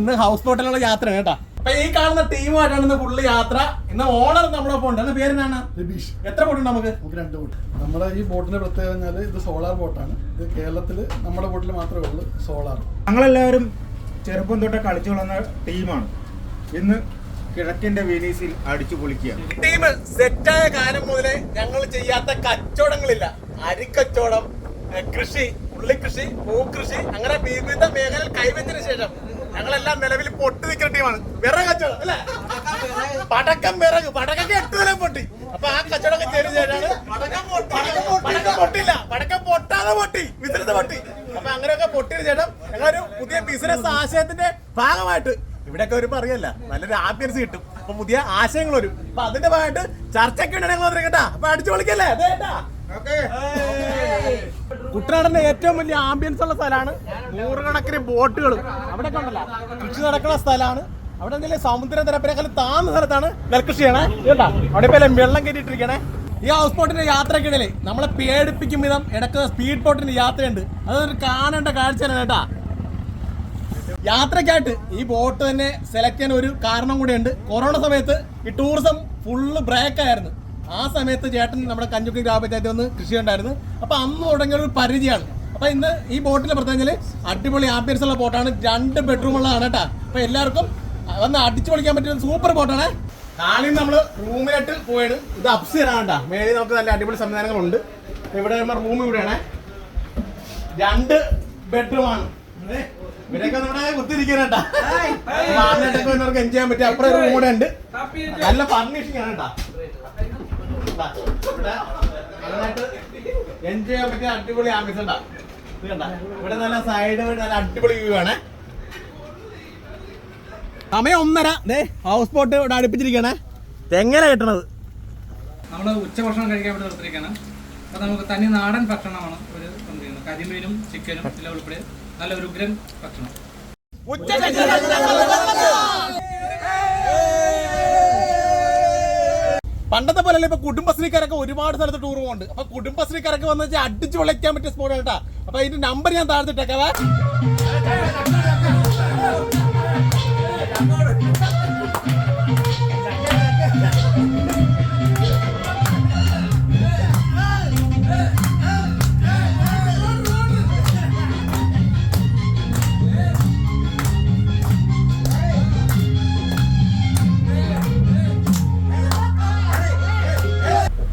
ഇന്ന് ഹൗസ് ബോട്ടിലുള്ള യാത്ര കേട്ടാ. അപ്പൊ ഈ കാണുന്ന ടീമുമായിട്ടാണ് ഇന്ന് ഫുള്ള് യാത്ര. ഇന്ന് ഓണർ നമ്മളൊപ്പം ഉണ്ട്. പേര് എന്താണ്? രബീഷ്. എത്ര ബോട്ടുണ്ട് നമുക്ക്? 2 ബോട്ട്. നമ്മുടെ ഈ ബോട്ടിന്റെ പ്രത്യേകത പറഞ്ഞാൽ ഇത് സോളാർ ബോട്ടാണ്. ഇത് കേരളത്തിൽ നമ്മുടെ ബോട്ടിൽ മാത്രമേ ഉള്ളൂ സോളാർ. ഞങ്ങളെല്ലാവരും ചെറുപ്പം തൊട്ട് കളിച്ചു വളർന്ന ടീമാണ്. ഇന്ന് കിഴക്കിന്റെ വെനീസിൽ അടിച്ചു പൊളിക്കുക. ടീം സെറ്റായ കാലം മുതലേ ഞങ്ങൾ ചെയ്യാത്ത കച്ചവടങ്ങളില്ല. അരിക്കച്ചവടം, കൃഷി, ഉള്ളിക്കൃഷി, പൂക്കൃഷി, അങ്ങനെ വിവിധ മേഖലയിൽ കൈവച്ചതിന് ശേഷം ഞങ്ങളെല്ലാം നിലവിൽ പൊട്ടി നിൽക്കുന്ന ടീമാണ്. വിറക് കച്ചവടം അല്ലെ, പടക്കൊക്കെ 8 നില പൊട്ടി. അപ്പൊ ആ കച്ചവടമൊക്കെ ചെയ്ത ശേഷമാണ് പടക്കം പൊട്ടില്ല, പടക്കം പൊട്ടാതെ പൊട്ടി, ബിസിനസ് പൊട്ടി. അപ്പൊ അങ്ങനെയൊക്കെ പൊട്ടിയ ശേഷം ഞങ്ങളൊരു പുതിയ ബിസിനസ് ആശയത്തിന്റെ ഭാഗമായിട്ട് ഇവിടെയൊക്കെ ഒരു പറയല്ല, നല്ലൊരു ആംബിയൻസ് കിട്ടും. അപ്പൊ പുതിയ ആശയങ്ങൾ വരും. അപ്പൊ അതിന്റെ ഭാഗമായിട്ട് ചർച്ചയ്ക്ക് വേണ്ടി ഞങ്ങൾ വന്നിരിക്കും കേട്ടാ. അപ്പൊ അടിച്ചു പൊളിക്കല്ലേ. കുട്ടനാടിന്റെ ഏറ്റവും വലിയ ആംബിയൻസ് ഉള്ള സ്ഥലമാണ്. 100 കണക്കിന് ബോട്ടുകളും അവിടെ കണ്ടല്ല കൃഷി നടക്കുന്ന സ്ഥലമാണ്. അവിടെ എന്തെങ്കിലും സമുദ്രനിരപ്പിനേക്കാളും താഴ്ന്ന സ്ഥലത്താണ് നെൽകൃഷിയാണ് കേട്ടാ. അവിടെ ഇപ്പൊ വെള്ളം കയറ്റിയിട്ടിരിക്കണേ. ഈ ഹൗസ് ബോട്ടിന്റെ യാത്രക്കിടയിൽ നമ്മളെ പേടിപ്പിക്കും വിധം ഇടയ്ക്ക് സ്പീഡ് ബോട്ടിന്റെ യാത്രയുണ്ട്. അതൊരു കാണേണ്ട കാഴ്ചയാണ് കേട്ടാ. യാത്രക്കായിട്ട് ഈ ബോട്ട് തന്നെ സെലക്ട് ചെയ്യാൻ ഒരു കാരണം കൂടെയുണ്ട്. കൊറോണ സമയത്ത് ഈ ടൂറിസം ഫുള്ള് ബ്രേക്ക് ആയിരുന്നു. ആ സമയത്ത് ചേട്ടൻ നമ്മുടെ കഞ്ഞുക്കി ഗ്രാമപഞ്ചായത്തിൽ വന്ന് കൃഷി ഉണ്ടായിരുന്നു. അപ്പൊ അന്ന് തുടങ്ങിയ ഒരു പരിചയമാണ്. അപ്പൊ ഇന്ന് ഈ ബോട്ടിലെ പ്രത്യേകിച്ച് അടിപൊളി ആംബിയൻസ് ഉള്ള ബോട്ടാണ്. 2 ബെഡ്റൂം ഉള്ളതാണ് കേട്ടാ. അപ്പൊ എല്ലാവർക്കും വന്ന് അടിച്ചു പൊളിക്കാൻ പറ്റിയ സൂപ്പർ ബോട്ടാണ്. നാളെയും നമ്മള് റൂമിലിട്ട് പോയാണ്. ഇത് അപ്സ്റ്റെയറാണ് കേട്ടാ. മേളിൽ നമുക്ക് നല്ല അടിപൊളി സംവിധാനങ്ങളുണ്ട്. ഇവിടെ റൂം ഇവിടെയാണ്. 2 ബെഡ്റൂമാണ്. ഇവരൊക്കെ നമ്മുടെ കുത്തിരിക്കാനാട്ടാ. വാഹനത്തൊക്കെ എൻജോയ് ചെയ്യാൻ പറ്റിയ അപ്പുറം റൂം കൂടെ ഉണ്ട്. നല്ല ഫർണിഷിംഗ് ആണ് കേട്ടാ. ഇവിടെ നന്നായിട്ട് എൻജോയ് ചെയ്യാൻ പറ്റിയ അടിപൊളി ആംബിയൻസ് ഉണ്ടാ. ഇത് കണ്ട ഇവിടെ നല്ല സൈഡ് നല്ല അടിപൊളി വ്യൂ ആണ്. സമയം 1:30. ഹൗസ് ബോട്ട് ഇവിടെ അടുപ്പിച്ചിരിക്കണേ. എങ്ങനെ കിട്ടണത്? നമ്മള് ഉച്ചഭക്ഷണം കഴിക്കാൻ ഇവിടെ നിർത്തിയിരിക്കണം. അപ്പൊ നമുക്ക് തനി നാടൻ ഭക്ഷണമാണ് ഒരു കരിമീനും ചിക്കനും എല്ലാം ഉൾപ്പെടെ നല്ല ഒരു ഉഗ്രൻ ഭക്ഷണം. പണ്ടത്തെ പോലെ ഇപ്പൊ കുടുംബശ്രീക്കാരൊക്കെ ഒരുപാട് സ്ഥലത്ത് ടൂർ പോകുന്നുണ്ട്. അപ്പൊ കുടുംബശ്രീക്കാരൊക്കെ വന്ന് വെച്ചാൽ അടിച്ചു വിളയ്ക്കാൻ പറ്റിയ സ്പോട്ട് കേട്ടാ. അപ്പൊ അതിന്റെ നമ്പർ ഞാൻ താഴ്ത്തിട്ടേക്കാവേ.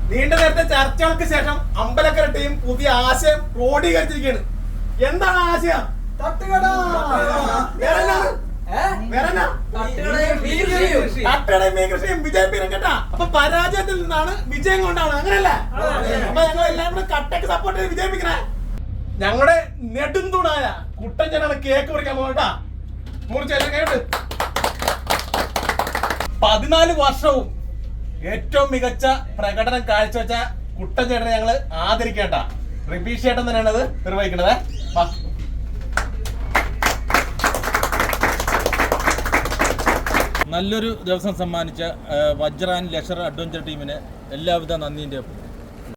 നീണ്ട നേരത്തെ ചർച്ചകൾക്ക് ശേഷം അമ്പലക്കര ടീം പുതിയ ആശയം ക്രോഡീകരിച്ചിരിക്കുകയാണ്. എന്താണ് ആശയം? വിജയിപ്പിക്കും കേട്ടാ. അപ്പൊ പരാജയത്തിൽ നിന്നാണ് വിജയം കൊണ്ടാണ്, അങ്ങനല്ല? അപ്പൊ ഞങ്ങൾ എല്ലാവരും കൂടെ കട്ടക്ക് സപ്പോർട്ട് ചെയ്ത് വിജയിപ്പിക്കണേ. ഞങ്ങളുടെ നെടുന്തൂണായ കുട്ടഞ്ചനാണ് കേക്ക് മുറിക്കാൻ പോകട്ടാ. മുറിച്ചെല്ലാം കേട്ട് 14 വർഷവും ഏറ്റവും മികച്ച പ്രകടനം കാഴ്ചവെച്ച കുട്ടൻ ചേട്ടനെ ഞങ്ങള് ആദരിക്കേട്ടാ. റിബീഷ് ചേട്ടൻ തന്നെയാണ് അത് നിർവഹിക്കണത്. നല്ലൊരു ദിവസം സമ്മാനിച്ച വജ്ര ആൻഡ് ലെഷർ അഡ്വഞ്ചർ ടീമിന് എല്ലാവിധ നന്ദിൻ്റെ